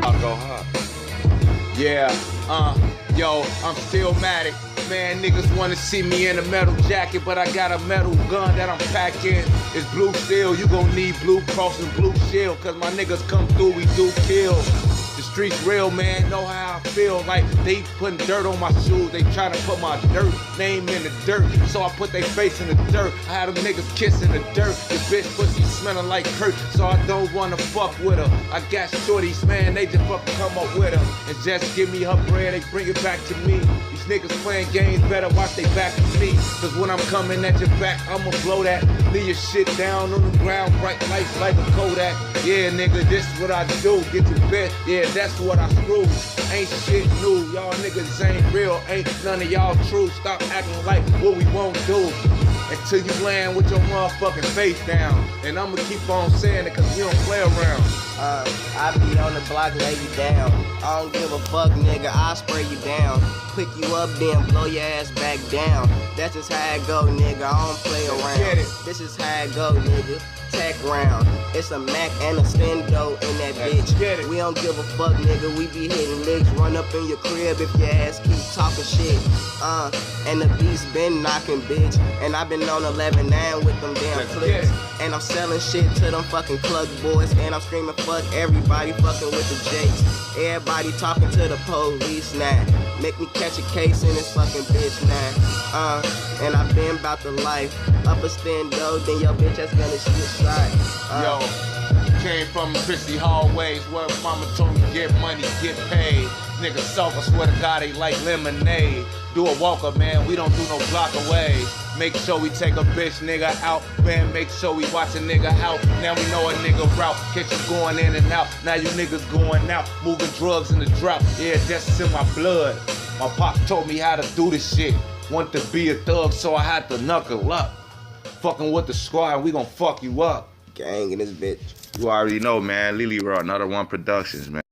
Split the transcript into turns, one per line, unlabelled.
I'll go hard. Yeah, yo, I'm Stillmatic. Man, niggas wanna see me in a metal jacket, but I got a metal gun that I'm packing. It's blue steel, you gon' need blue cross and blue shield, cause my niggas come through, we do kill. The streets real, man, know how I feel. Like they putting dirt on my shoes, they trying to put my dirt name in the dirt, so I put their face in the dirt. I had them niggas kissing the dirt. The bitch pussy smelling like Kurt, so I don't wanna fuck with her. I got shorties, man, they just fucking come up with her and just give me her bread, they bring it back to me. These niggas playing games, better watch they back to me, cause when I'm coming at your back, I'ma blow that. Leave your shit down on the ground, bright lights like a Kodak. Yeah, nigga, this is what I do. Get your bed, yeah, that's what I screw. Ain't shit new, y'all niggas ain't real, ain't none of y'all true. Stop acting like what we won't do until you land with your motherfucking face down. And I'ma keep on saying it cause we don't play around.
I be on the block, lay you down. I don't give a fuck, nigga, I'll spray you down. Pick you up, then blow your ass back down. That's just how it go, nigga, I don't play around. This is how it go, nigga. Tech round. It's a Mac and a Stendo in that bitch. We don't give a fuck, nigga. We be hitting licks. Run up in your crib if your ass keep talking shit. And the beast been knocking, bitch. And I been on 11-9 with them damn clips. And I'm selling shit to them fucking club boys. And I'm screaming fuck everybody fucking with the Jakes. Everybody talking to the police now. Make me catch a case in this fucking bitch now. And I been about the life. Up a Stendo, then your bitch ass gonna shoot shot.
Yo, came from Chrissy hallways where mama told me get money, get paid. Niggas self, I swear to God, they like lemonade. Do a walker, man, we don't do no block away. Make sure we take a bitch nigga out, man, make sure we watch a nigga out. Now we know a nigga route, catch you going in and out. Now you niggas going out, moving drugs in the drought. Yeah, that's in my blood. My pop told me how to do this shit. Want to be a thug, so I had to knuckle up. Fucking with the squad, we gon' fuck you up.
Gang in this bitch.
You already know, man. Lily Raw, another one productions, man.